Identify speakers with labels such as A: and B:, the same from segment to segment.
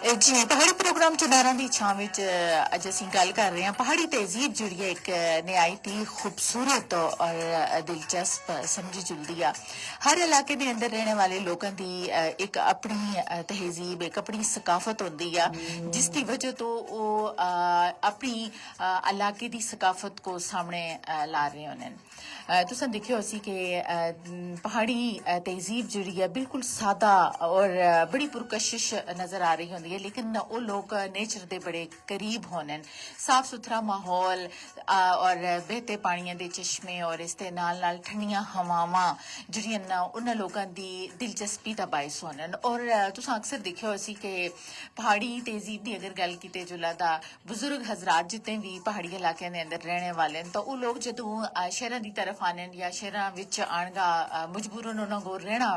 A: जी पहाड़ी प्रोग्राम चुनारा की छां विच अज असीं गल कर रहे हैं पहाड़ी तहजीब जिहड़ी है एक निहायत ही खूबसूरत और दिलचस्प समझी जुलदी आ हर इलाके दे अंदर रहने वाले लोगों की एक अपनी तहजीब एक अपनी सकाफत होंदी आ जिसकी वजह तो वो अपनी इलाके की सकाफत को सामने ला रहे होने तुसां दिक्खेओ असी कि पहाड़ी तहजीब जिहड़ी है बिल्कुल सादा और बड़ी पुरकशिश नजर आ रही होंदी है लेकिन वो लोग नेचर के बड़े करीब होने साफ सुथरा माहौल और बहते पानियां दे चश्मे और इस दे नाल नाल ठंडियां हवावां जिहड़ियां उन्हां लोकां दी दिलचस्पी दा बाइस होने और तुसां अक्सर दिक्खेओ असी कि पहाड़ी तहजीब की अगर गल कीते जुला दा बुजुर्ग हजरात जितने भी पहाड़ी इलाके दे अंदर रहने वाले तो वो लोग जदों शहरां की तरफ आने या शहरां विच आणगा मजबूरन उन्हां को रहना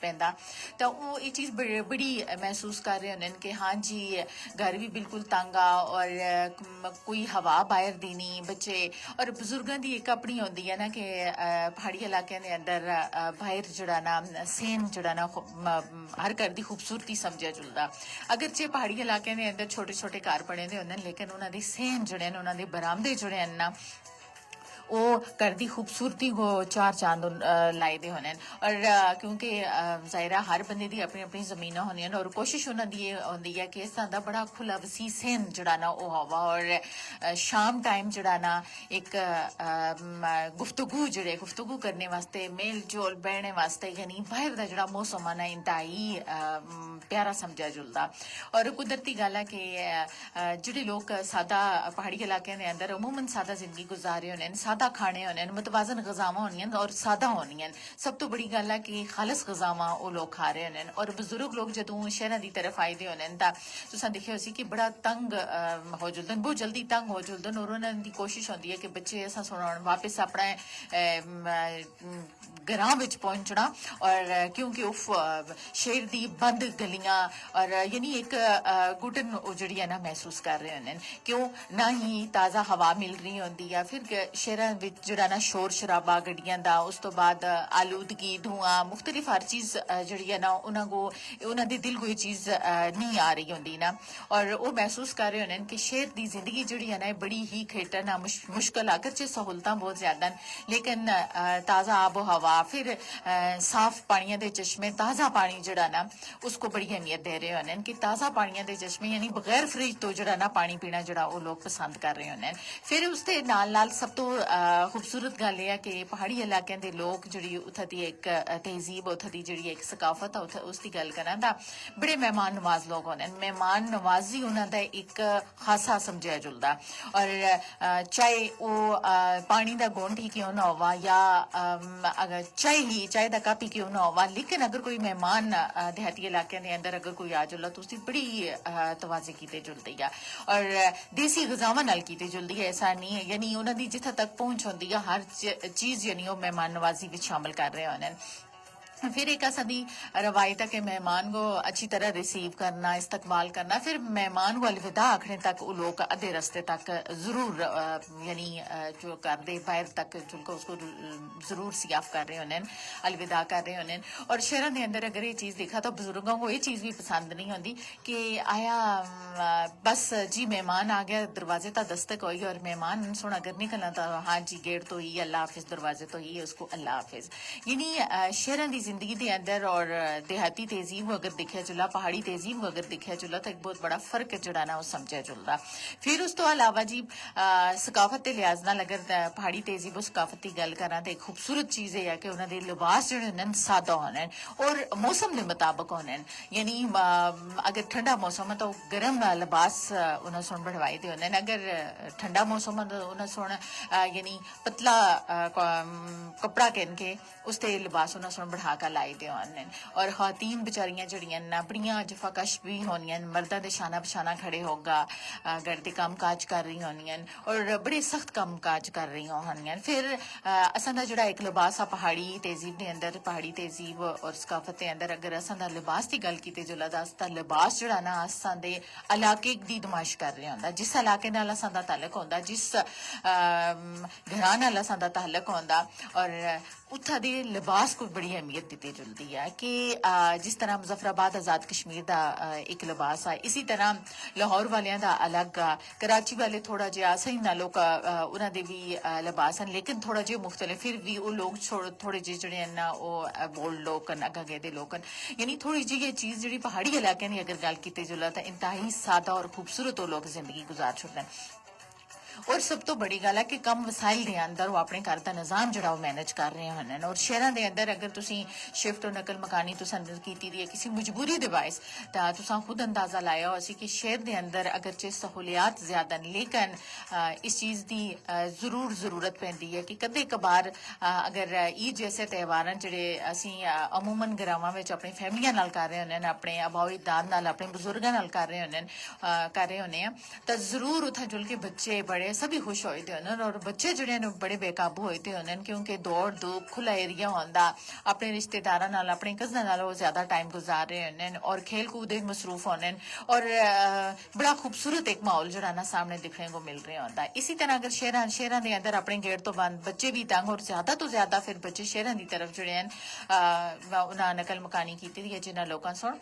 A: पैंदा तो वो ये चीज़ बड़ी महसूस कर रहे होने कि हाँ जी घर भी बिल्कुल तंग आ और कोई हवा बाहर दी नहीं बच्चे और बुजुर्गों की एक अपनी होंदी है ना कि पहाड़ी इलाके के अंदर बाहर जड़ा ना सेन जड़ा ना हर घर की खूबसूरती समझा जुलदा अगरचे पहाड़ी इलाके के अंदर छोटे छोटे घर बने दे होंदे लेकिन उन्होंने सेन जड़े ने उन्होंने बरामदे जड़े हैं ना वो घर की खूबसूरती को चार चांद लाए दे होने और क्योंकि जाहिरा हर बंदे की अपनी अपनी जमीन होनी और कोशिश उन्होंने ये होंगी है कि इस तरह का बड़ा खुला वसी सेन जड़ा ना वो हवा और शाम टाइम जड़ा ना एक गुफ्तगू करने वास्ते मेल जोल बहने वास्ते यानी बाहर का जड़ा मौसम है ना इंतहाई प्यारा समझा जुलदा और कुदरती गल है कि जेडे लोग सादा पहाड़ी इलाके के अंदर अमूमन सादा जिंदगी गुजार रहे होने सादा खाने होने मुतवाजन गजावां होनियां और सादा होनियां सब तो बड़ी गल है कि खालस गजावां वो लोग खा रहे होने और बुजुर्ग लोग जदों शहरां की तरफ आए दे होने तुसां दिक्खेओ सी कि बड़ा तंग हो जुलदन बहुत जल्दी तंग हो जुलदन और उन्हां दी कोशिश होंदी है कि बच्चे असां सुनाउण वापस अपने ग्रां विच पहुंचना और क्योंकि उफ शहर दी बंद गलियां और यानी एक घुटन जिहड़ी है ना महसूस कर रहे होने क्यों ना ही ताज़ा हवा मिल रही होंदी है फिर शहरां विच जिहड़ा ना शोर शराबा गड्डियां दा उस तो बाद आलूदगी धुआं मुख्तलिफ हर चीज़ जिहड़ी है ना उन्हां को उन्हां दे दिल कोई चीज़ नहीं आ रही होंदी ना और वो महसूस कर रहे होने कि शहर की जिंदगी जिहड़ी है ना बड़ी ही खेटन आ मुश्किल अगरचे सहूलतां बहुत ज्यादा लेकिन ताज़ा आबो हवा फिर साफ पानियां दे चश्मे ताज़ा पानी जिहड़ा ना उसको बड़ी अहमियत दे रहे होने कि ताज़ा पानियां दे चश्मे यानी बगैर फ्रिज तो जिहड़ा ना पानी पीना जिहड़ा वो लोग पसंद कर रहे होने फिर उसके नाल नाल सब तो खूबसूरत गल यह है कि पहाड़ी इलाकों के लोग जिहड़ी उत्थै दी एक तहजीब उत्थै दी जिहड़ी एक सकाफत है उसकी गल करां तां बड़े मेहमान नवाज लोग होने मेहमान नवाजी उन्हां दा एक खासा समझिया जुलदा और चाहे वो पानी का गुंड ही क्यों ना होवा या अगर चाय का कप ही क्यों ना होवा लेकिन अगर कोई मेहमान देहाती इलाके के अंदर अगर कोई आ जुला तो उसकी बड़ी तवाज़ी की जुलती है और देसी गजावां नाल की जुलती है ऐसा नहीं है यानी उन्होंने जिथे तक पहुंच होंगी है हर चीज़ यानी वो मेहमान नवाजी भी शामिल कर रहे होने फिर एक असादी रवायत है कि मेहमान को अच्छी तरह रिसीव करना इस्तकबाल करना फिर मेहमान को अलविदा आखने तक वो लोग अद्धे रस्ते तक जरूर यानी जो कर दे बाहर तक जिनको उसको जरूर सियाफ कर रहे होने अलविदा कर रहे होने और शहरों के अंदर अगर ये चीज़ देखा तो बुजुर्गों को ये चीज़ भी पसंद नहीं होती कि आया बस जी मेहमान आ गया दरवाजे तक दस्तक हुई और मेहमान सुन अगर निकलना तो हाँ जी गेट तो ही अल्लाह हाफिज दरवाजे तो ही उसको अल्लाह हाफिज यानी शहरों की जिंदगी के अंदर और देहाती तहजीब अगर देखा जुला पहाड़ी तहजीब अगर देखा जुला तो एक बहुत बड़ा फर्क जड़ा ना वो समझा जुलदा फिर उस तो अलावा जी सकाफत के लिहाज नाल अगर पहाड़ी तहजीब सकाफत की गल करा तो एक खूबसूरत चीज़ है कि उन्होंने लिबास जो सादा होने और मौसम के मुताबिक होने यानी अगर ठंडा मौसम है तो गर्म लिबास उन्हें सुन बढ़वाई दे होने अगर ठंडा मौसम है तो उन्हें सुन यानी पतला कपड़ा कहन के उसते लिबास उन्हें सुन बढ़ा कर लाई दे होने और खातीन बेचारियां जड़ियां ना बड़ियां जफाकश भी होनियां मर्दा दे शाना बशाना खड़े होगा घर के काम काज कर रही होनियां और बड़े सख्त काम काज कर रही होनियां फिर असां दा जड़ा एक लिबास आ पहाड़ी तहजीब के अंदर पहाड़ी तहजीब और सकाफत के अंदर अगर असां दा लिबास की गल कीती जुला दा असां दा लिबास जड़ा ना असां दे इलाके दी नुमाइश कर रहा होंदा जिस इलाके नाल असां दा ताल्लुक होंदा जिस घरां नाल असां दा ताल्लुक होंदा और उत्थां दे लिबास को बड़ी अहमियत दी जुलदी है कि जिस तरह मुजफ्फराबाद आज़ाद कश्मीर का एक लिबास है, इसी तरह लाहौर वालियां दा अलग आ, कराची वाले थोड़ा जिहा सही ना लोग उन्हां दे भी लिबास हैं, लेकिन थोड़ा जिहा मुख्तलिफ, फिर भी वो लोग थोड़े जे जेह्ड़े हैन ना ओह् बोल्ड लोग न, अग्गा गेदे लोग न, यानी थोड़ी जी ये चीज़ जेह्ड़ी पहाड़ी इलाके दी अगर गल कीती जुल्लै तां इंतहाई सादा और खूबसूरत वो लोग जिंदगी गुजार छुड़दे न। और सब तो बड़ी गल है कि कम वसाइल के अंदर वो अपने घर का निज़ाम जो मैनेज कर रहे हैं। और शहरों के अंदर अगर तुम शिफ्ट और नकल मकानी की किसी मजबूरी के बायस तो तुम खुद अंदाजा लाया हो कि शहर के अंदर अगरचे सहूलियात ज्यादा न, लेकिन इस चीज़ की जरूर जरूरत पैंती है कि कदे कबार अगर ईद जैसे त्यौहार जोड़े असी अमूमन घरावां में अपनी फैमिलियां नाल कर रहे होने, अपने अबाओ दाद नाल अपने बजुर्गों नाल कर रहे होने तो जरूर उत्थे जुल के बच्चे बड़े सभी खुश होए होने और बच्चे जोड़े ने बड़े बेकाबू होए होने, क्योंकि दौड़ धूप खुला एरिया होंदा, अपने रिश्तेदारों नाल अपने कजन नाल वो ज्यादा टाइम गुजार रहे होने और खेल कूद मसरूफ होने और बड़ा खूबसूरत एक माहौल जो ना सामने दिखने को मिल रहा होता है। इसी तरह अगर शहर के अंदर अपने गेट तो बंद बच्चे भी तंग और ज्यादा तो ज्यादा फिर बच्चे शहरों की तरफ जुड़े हैं उन्हें नकल मकानी की जिन्होंने लोगों सुन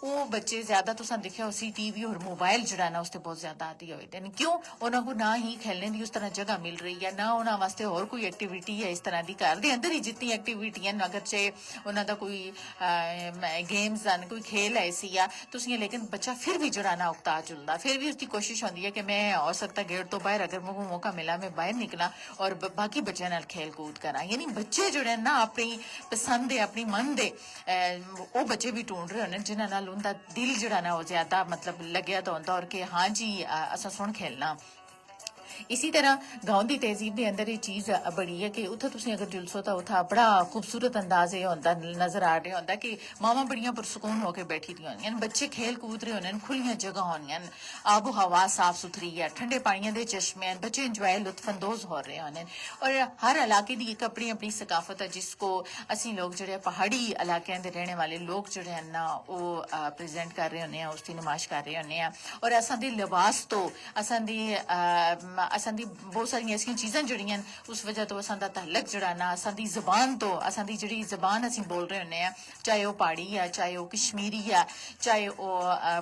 A: वो बच्चे ज्यादा तुसा दिखा उसी टीवी और मोबाइल जड़ा ना उससे बहुत ज्यादा आदि होए थे। क्यों उन्होंने को ना ही खेलने की उस तरह जगह मिल रही है, ना उन्होंने वास्ते और कोई एक्टिविटी है इस तरह की घर के अंदर ही जितनी एक्टिविटी है अगरचे उन्होंने कोई गेम्स हैं कोई खेल ऐसी आ तुम, लेकिन बच्चा फिर भी जड़ा ना उकता चुलता, फिर भी उसकी कोशिश होती है कि मैं हो सकता गेट तो बाहर अगर मुझे मौका मिला मैं बाहर निकला और बाकी बच्चों नाल खेल कूद करा। यानी बच्चे जोड़े ना अपनी पसंद दे अपनी मन दे वो बच्चे भी ढूंढ रहे होने जिन्होंने उनका दिल जड़ा ना वो ज्यादा मतलब लग्या तो होंदा और कि हाँ जी असा सुन खेलना। इसी तरह गांव की तहजीब के अंदर ये चीज़ बड़ी है कि उत्थे तुम अगर जुलसो तो उत्थे बड़ा खूबसूरत अंदाज ये होंदा नजर आ रहा होंदा कि मावां बड़ियां पुरसकून होकर बैठी दी होंदियां, बच्चे खेल कूद रहे होने, खुलियां जगह होनियां, आबो हवा साफ सुथरी है, ठंडे पानियां दे चश्मे हैं, बच्चे इंजॉय लुत्फानंदोज हो रहे होने। और हर इलाके की एक अपनी अपनी सकाफत है जिसको असी लोग जो पहाड़ी इलाकों के रहने वाले लोग जो हैं ना वो प्रेजेंट कर रहे होने हैं, उसकी नुमाइश कर रहे होने हैं। और असां दे लिबास तो असां दी असां दी बहुत सारी ऐसी चीज़ां जड़ियां उस वजह तो असां दा तहल्लक जड़ा ना असां दी ज़बान तो असां दी जड़ी ज़बान असीं बोल रहे होने हैं, चाहे वो पहाड़ी है चाहे वो कश्मीरी है चाहे वो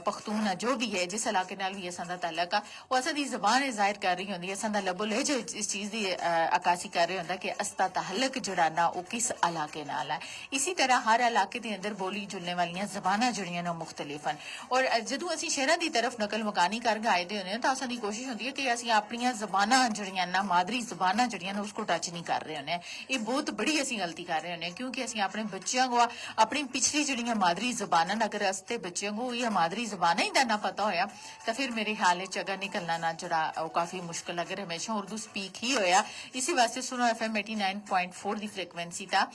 A: पख्तून है, जो भी है जिस इलाके नाल भी असां दा तहल्लक है वो असां दी ज़बान जाहिर कर रही होंदी है, असां दा लबो लहजा इस चीज़ की अक्कासी कर रहे होंदा कि असदा तहल्लक जड़ा ना वो किस इलाके नाल है। इसी तरह हर इलाके के अंदर बोली जुलने वाली ज़बानां जड़ियां ना मुख्तलिफ हैं। और जदों असीं शहरां दी तरफ नकल मकानी करके आए दे होने तां असां दी कोशिश होंदी है कि असीं अपनियां ज़बानां जड़ियां ना मादरी ज़बानां जड़ियां ना उसको टच नहीं कर रहे होने। ये बहुत बड़ी असीं गलती कर रहे होने क्योंकि असीं अपने बच्चों को अपनी पिछली जड़ियां मादरी ज़बानां अगर असते बच्चों को ये मादरी ज़बानां ही ना पता होया तो फिर मेरे ख्याल अगर निकलना ना जड़ा वो काफ़ी मुश्किल अगर हमेशा उर्दू स्पीक ही होया। इसी वास्ते सुनो FM 89.4 की फ्रिक्वेंसी था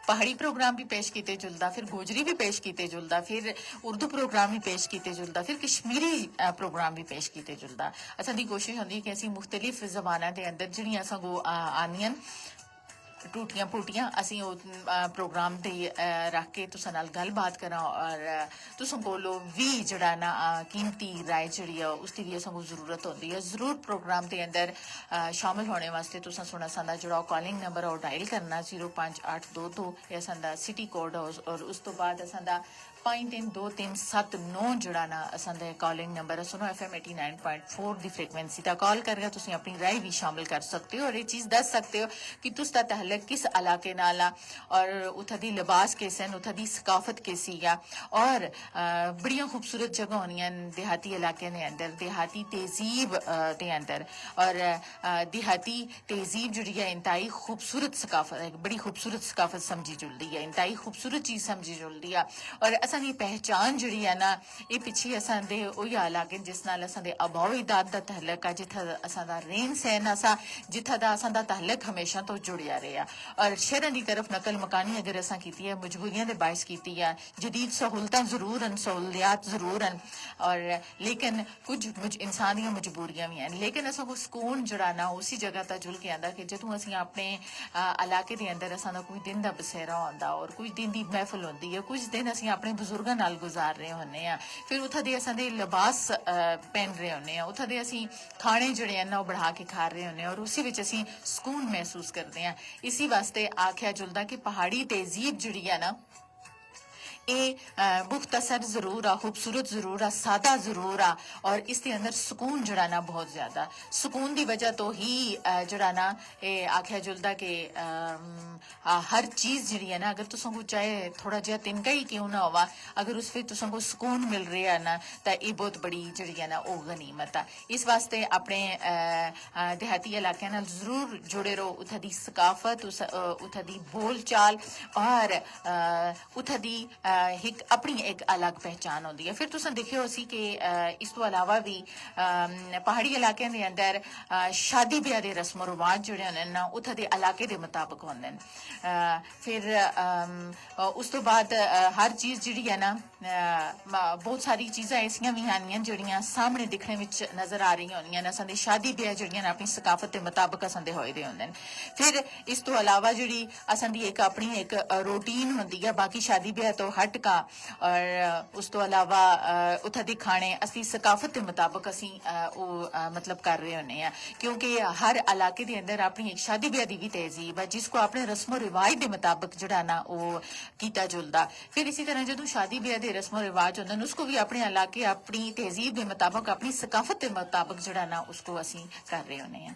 A: पहाड़ी प्रोग्राम भी पेश किए जुलदा, फिर गोजरी भी पेश किए जुलदा, फिर उर्दू प्रोग्राम भी पेश किए जुलदा, फिर कश्मीरी प्रोग्राम भी पेश किए जुलदा। असां दी कोशिश होंदी है कि असीं मुख्तलिफ ज़बानां दे अंदर जिहड़ियां असां को आनियां टूटियां फूटियां असीं प्रोग्राम दे रख के तुसां नाल गलबात करा और तुसां कोलो भी जड़ा ना कीमती राय जड़ी है उसकी भी असां को जरूरत होती है। जरूर प्रोग्राम के अंदर शामिल होने वास्ते तुसां सुना सादा जड़ा कॉलिंग नंबर और डायल करना 05822 ये असां सिटी कोड और उस तो बाद असां 532379 जड़ा ना असां कॉलिंग नंबर है। सुनो FM 89.4 की फ्रिक्वेंसी का कॉल करके तुम अपनी राय भी शामिल कर सकते हो और ये चीज़ दस सकते हो कि तुसदा तहल्लुक किस इलाके नाल आ और उत्थे दी लिबास कैसे हैं, उत्थे दी सकाफत कैसी है। और बड़ियां खूबसूरत जगह होनियां देहाती इलाके के अंदर, देहाती तहजीब के अंदर और देहाती तहजीब जी है इंतहाई खूबसूरत सकाफत है, बड़ी खूबसूरत सकाफत समझी जुलती है, इंतहाई खूबसूरत चीज़ समझी जुलती है। और असां दी पहचान जी है ना ये पिछे असां दे उही इलाके जिस नाल असां दे अबाओ दाद दा तहल्लुक है, जिथा असां दा रहन सहन असां जिथा दा असां दा तहल्लुक हमेशा तो जुड़िया रहा। और शहरों की तरफ नकल मकानी अगर असां कीती है मजबूरियां दे बायस कीती है, जदीद सहूलतां जरूर हैं, सहूलियात जरूर हैं और लेकिन कुछ इंसान दी मजबूरियां भी हैं, लेकिन असां को सुकून जड़ा ना उसी जगह तक जुल के आंदा कि जदों असीं अपने इलाके के अंदर असां दा कोई दिन दा बसेरा होंदा और कुछ दिन दी महफिल होंदी है, कुछ दिन असीं अपने ਬਜ਼ੁਰਗਾਂ ਨਾਲ ਗੁਜ਼ਾਰ ਰਹੇ ਹੁੰਦੇ ਆ ਫਿਰ ਉੱਥੋਂ ਦੇ ਅਸਾਂ ਦੇ ਲਿਬਾਸ ਪਹਿਨ ਰਹੇ ਹੁੰਦੇ ਆ ਉੱਥੋਂ ਦੇ ਅਸੀਂ ਖਾਣੇ ਜਿਹੜੇ ਆ ਨਾ ਉਹ ਬਣਾ ਕੇ ਖਾ ਰਹੇ ਹੁੰਦੇ ਆ ਔਰ ਉਸੇ ਵਿੱਚ ਅਸੀਂ ਸਕੂਨ ਮਹਿਸੂਸ ਕਰਦੇ ਆ ਇसी ਵਾਸਤੇ ਆਖਿਆ ਜੁਲਦਾ ਕਿ ਪਹਾੜੀ ਤਹਿਜ਼ੀਬ ਜਿਹੜੀ ਆ ਨਾ ਇਹ ਮੁਖਤਸਰ ਜ਼ਰੂਰ ਆ ਖੂਬਸੂਰਤ ਜ਼ਰੂਰ ਆ ਸਾਦਾ ਜ਼ਰੂਰ ਆ ਔਰ ਇਸ ਦੇ ਅੰਦਰ ਸਕੂਨ ਜਿਹੜਾ ਨਾ ਬਹੁਤ ਜ਼ਿਆਦਾ ਸਕੂਨ ਦੀ ਵਜ੍ਹਾ ਤੋਂ ਹੀ ਜਿਹੜਾ ਨਾ ਇਹ ਆਖਿਆ ਜੁਲਦਾ ਕਿ ਹਰ ਚੀਜ਼ ਜਿਹੜੀ ਹੈ ਨਾ ਅਗਰ ਤੁਸਾਂ ਕੋ ਚਾਹੇ ਥੋੜਾ ਜਿਹਾ ਤਿਨਕਾ ਹੀ ਕਿਉਂ ਨਾ ਹੋਵਾ ਅਗਰ ਉਸ ਵਿੱਚ ਤੁਸਾਂ ਕੋ ਸਕੂਨ ਮਿਲ ਰਿਹਾ ਨਾ ਤਾਂ ਇਹ ਬਹੁਤ ਬੜੀ ਜਿਹੜੀ ਹੈ ਨਾ ਉਹ ਗਨੀਮਤ ਆ ਇਸ ਵਾਸਤੇ ਆਪਣੇ ਦਿਹਾਤੀ ਇਲਾਕਿਆਂ ਨਾਲ ਜ਼ਰੂਰ ਜੁੜੇ ਰਹੋ ਉੱਥੋਂ ਦੀ ਸਕਾਫਤ ਉੱਥੋਂ ਦੀ ਬੋਲ ਚਾਲ ਔਰ ਉੱਥੋਂ ਦੀ ਇੱਕ ਆਪਣੀ ਇੱਕ ਅਲੱਗ ਪਹਿਚਾਨ ਹੁੰਦੀ ਹੈ ਫਿਰ ਤੁਸੀਂ ਦੇਖਿਓ ਸੀ ਕਿ ਇਸ ਤੋਂ ਇਲਾਵਾ ਵੀ ਪਹਾੜੀ ਇਲਾਕਿਆਂ ਦੇ ਅੰਦਰ ਸ਼ਾਦੀ ਵਿਆਹ ਦੇ ਰਸਮ ਰਿਵਾਜ ਜਿਹੜੇ ਹੁੰਦੇ ਨਾ ਉੱਥੇ ਦੇ ਇਲਾਕੇ ਦੇ ਮੁਤਾਬਕ ਹੁੰਦੇ ਨੇ ਫਿਰ ਉਸ ਤੋਂ ਬਾਅਦ ਹਰ ਚੀਜ਼ ਜਿਹੜੀ ਹੈ ਨਾ ਬਹੁਤ ਸਾਰੀ ਚੀਜ਼ਾਂ ਐਸੀਆਂ ਵੀ ਹਨ ਜਿਹੜੀਆਂ ਸਾਹਮਣੇ ਦਿਖਣੇ ਵਿੱਚ ਨਜ਼ਰ ਆ ਰਹੀਆਂ ਹੁੰਦੀਆਂ ਨੇ ਅਸਾਂ ਸ਼ਾਦੀ ਵਿਆਹ ਜਿਹੜੀਆਂ ਆਪਣੀ ਸਕਾਫਤ ਦੇ ਮੁਤਾਬਕ ਅਸਾਂ ਦੇ ਹੋਏ ਦੇ ਹੁੰਦੇ ਨੇ ਫਿਰ ਇਸ ਤੋਂ ਇਲਾਵਾ ਜਿਹੜੀ ਅਸਾਂ ਦੀ ਇੱਕ ਆਪਣੀ ਇੱਕ ਰੂਟੀਨ ਹੁੰਦੀ ਹੈ ਬਾਕੀ ਸ਼ਾਦੀ ਵਿਆਹ ਤੋਂ ਹਟ ਕਾ ਔਰ ਉਸ ਤੋਂ ਇਲਾਵਾ ਉੱਥੇ ਦੇ ਖਾਣੇ ਅਸੀਂ ਸਕਾਫਤ ਦੇ ਮੁਤਾਬਕ ਅਸੀਂ ਉਹ ਮਤਲਬ ਕਰ ਰਹੇ ਹੁੰਦੇ ਆ ਕਿਉਂਕਿ ਹਰ ਇਲਾਕੇ ਦੇ ਅੰਦਰ ਆਪਣੀ ਇੱਕ ਸ਼ਾਦੀ ਵਿਆਹ ਦੀ ਵੀ ਤਹਿਜ਼ੀਬ ਹੈ ਜਿਸ ਕੋ ਆਪਣੇ ਰਸਮੋ ਰਿਵਾਜ ਦੇ ਮੁਤਾਬਕ ਜਿਹੜਾ ਨਾ ਉਹ ਕੀਤਾ ਜੁਲਦਾ ਫਿਰ ਇਸੇ ਤਰ੍ਹਾਂ ਜਦੋਂ ਸ਼ਾਦੀ ਵਿਆਹ ਦੇ ਰਸਮੋ ਰਿਵਾਜ ਹੁੰਦੇ ਨੇ ਉਸਕੋ ਵੀ ਆਪਣੇ ਇਲਾਕੇ ਆਪਣੀ ਤਹਿਜ਼ੀਬ ਦੇ ਮੁਤਾਬਕ ਆਪਣੀ ਸਕਾਫਤ ਦੇ ਮੁਤਾਬਕ ਜਿਹੜਾ ਨਾ ਉਸਕੋ ਅਸੀਂ ਕਰ ਰਹੇ ਹੁੰਦੇ ਆ